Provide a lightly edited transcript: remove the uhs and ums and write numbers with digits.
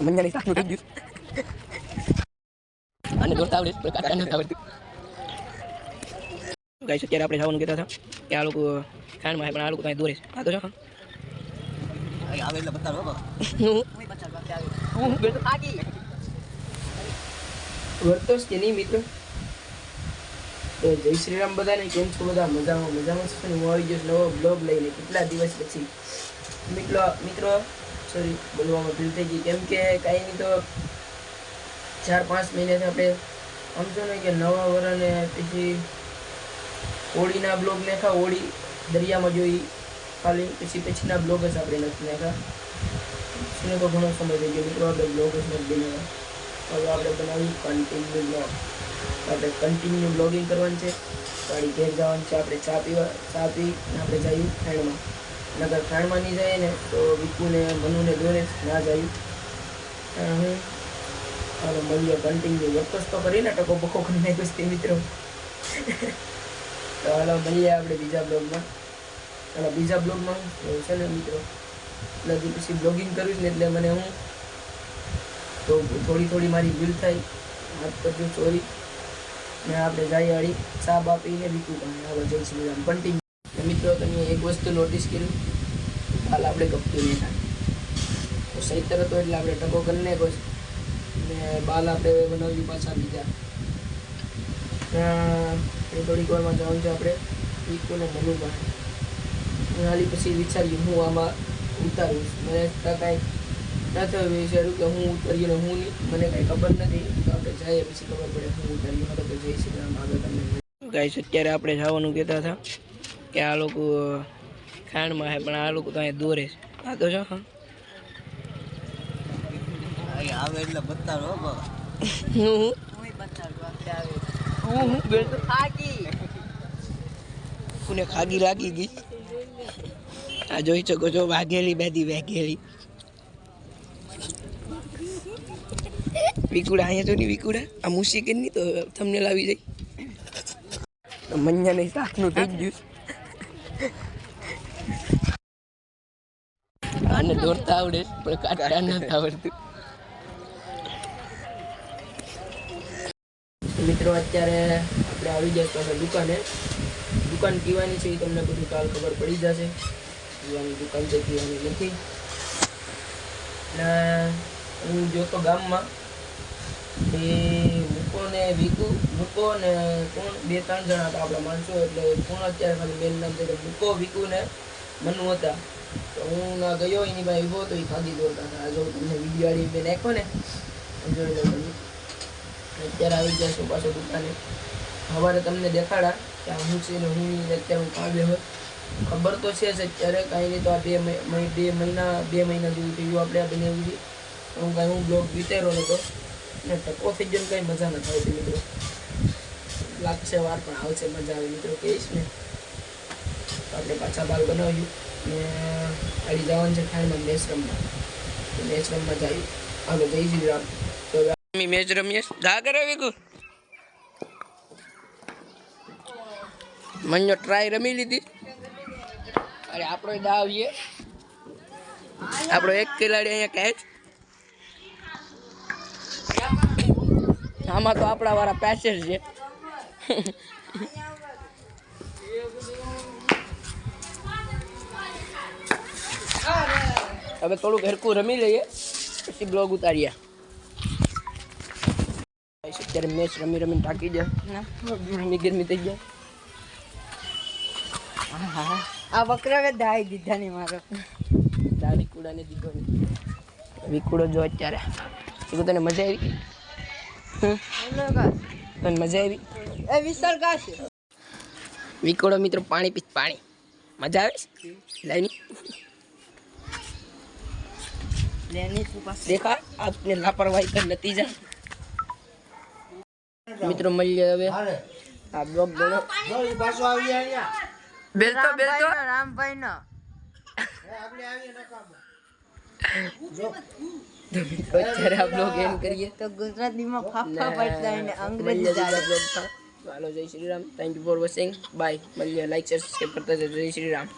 મંજાની સાકનું થઈ ગયું અને દોડતા આવડે પણ કાકા નથી આવડતું ગાઈસ અત્યારે આપણે જવાનું કહેતા હતા કે આ લોકો ખાંડમાં હે પણ આ લોકો કાંઈ દોરે છે આ તો જો આવે એટલે બતાવો હું બેઠો આગી વર્તોસ કે નહીં મિત્રો તો જય શ્રી રામ બધાને કેમ છો બધા મજામાં છે હું આવી ગયો નવો બ્લોગ લઈને કેટલા દિવસ પછી મિત્રો સોરી બોલવામાં ભૂલ થઈ ગઈ કેમ કે કાંઈ નહીં તો 4-5 મહિનાથી આપણે સમજો ને કે નવા વરને પછી હોળીના બ્લોગ નાખ્યા હોળી દરિયામાં જોઈ ખાલી પછીના બ્લોગ જ આપણે નથી નાખ્યા તો ઘણો સમય થઈ ગયો મિત્રો આપણે બ્લોગ જ નથી બનાવ્યા હવે આપણે બનાવી કન્ટિન્યુ બ્લોગ આપણે કન્ટિન્યુ બ્લોગિંગ કરવાનું છે ગાડી ઘેર જવાનું છે આપણે ચા પીને આપણે જઈએ ખાંડમાં નગર ખાંડમાં નહીં જઈએ ને તો વિકુને મનુને દોરે ના જઈએ હું હાલો મળીએ કન્ટિન્યુ વખત તો કરીને ટકો બકો કરી નાખ્યો છે મિત્રો તો હાલો મળીએ આપણે બીજા બ્લોગમાં છે ને મિત્રો એટલે પછી બ્લોગિંગ કરું ને એટલે મને હું તો થોડી મારી ભૂલ થાય હાથ કરજો સોરી ને આપણે જઈએ વાળી ચા આપીને વિકુ પણ હવે જય શ્રી રામ કન્ટિન્યુ મિત્રો તમે એક વસ્તુ નોટિસ કર્યું હાલ આપણે ગપતું નહીં થાય તો સહી તરત એટલે આપણે ટકો કરી નાખ્યો ને બાલ આપણે બનાવી પાછા બીજા થોડીક વારમાં જવાનું છે આપણે વિકુને મનુ પાસે હાલી પછી વિચાર્યું હું આમાં ઉતારીશ મને કાંઈ ન થયું વિચાર્યું કે હું ઉતરીને હું નહીં મને કાંઈ ખબર નથી તો આપણે જઈએ પછી ખબર પડે હું ઉતાર્યું હવે તો જય શ્રી રામ આગળ તમને ગાઈસ અત્યારે આપણે જવાનું કહેતા હતા કે આ લોકો ખાંડમાં હે પણ આ લોકો તો અહીંયા દોરે છે આ તો જો હા આવે એટલે બતાવો હું બેઠો કોને ખાગી લાગી ગઈ આ જોઈ શકો છો વાઘેલી વિકુડા અહીંયા તો નહીં વિકુડા આ મુશીકે નહીં તો તમને લાવી જાય મંજાને શાકનું થઈ ગયું આને દોડતા આવડે પણ કાઢતા નથી આવડતું મિત્રો અત્યારે આપણે આવી ગયા પાછા દુકાન પીવાની છે એ તમને બધું કાલ ખબર પડી જશે પીવાની દુકાન છે પીવાની નથી ને હું જોતો ગામમાં એ મૂકો ને કોણ 2-3 જણા હતા આપણા માણસો એટલે કોણ અત્યારે ખાલી મેન નામ છે મૂકો વિકુ ને મનુ હતા તો હું ના ગયો એની ભાઈ ઊભો તો એ ખાધી દોડતા હતા જો તમને વિડીયો આડી મેં નાખ્યો ને જોઈ લો તમે અત્યારે આવી ગયા છો પાછો દુકાને સવારે તમને દેખાડા કે આ હું છે ને હું અત્યારે હું કાલે હોય ખબર તો છે જ અત્યારે કાંઈ નહીં તો આ 2 મહિના જેવું થઈ ગયું આપણે આ બનાવી હું બ્લોગ વિચાર્યો નતો ને ટકો થઈ ગયો કંઈ મજા નથી આવતી મિત્રો લાગશે વાર પણ આવશે મજા આવે મિત્રો કહીશ ને તો આપણે પાછા બાલ બનાવ્યું ને આવી જવાનું છે ખાંડમાં મેચ રમવા જઈએ હાલો જય શ્રી રામ તો મેચ રમીએ ગા કરે વિકુ મનનો ટ્રાય રમી લીધી અરે આપણો દાવ છે આપણો એક ખેલાડી અહીંયા કેચ આમાં તો આપણા વાળા પેસેજ છે હવે થોડુંક હરકું રમી લઈએ પછી બ્લોગ ઉતારીએ અત્યારે મેચ રમીને ટાંકી જાય ગરમી થઈ જાય આ વકરાવે દાઈ દીધા નહીં મારો દાડી કુડાને દીધો નહીં વિકુડો જો અત્યારે તને મજા આવી તને મજા આવી એ વિશાલ કા છે વિકુડો મિત્રો પાણી મજા આવે લાઈની લેની તું પાસ देखा आपने लापरवाही का नतीजा મિત્રો મળીએ હવે આ બ્લોગ બનો પાછો આવી અહીંયા બેલતો રામભાઈ નો આપણે આવીએ નકામો અત્યારે આ બ્લોગ એન્ડ કરીએ તો ગુજરાતીમાં ફાફા પડતા અને અંગ્રેજી બ્લોગ था હાલો જય Shri Ram thank you for watching bye મળીએ લાઈક શેર સબસ્ક્રાઇબ કરતા જજો જય શ્રી રામ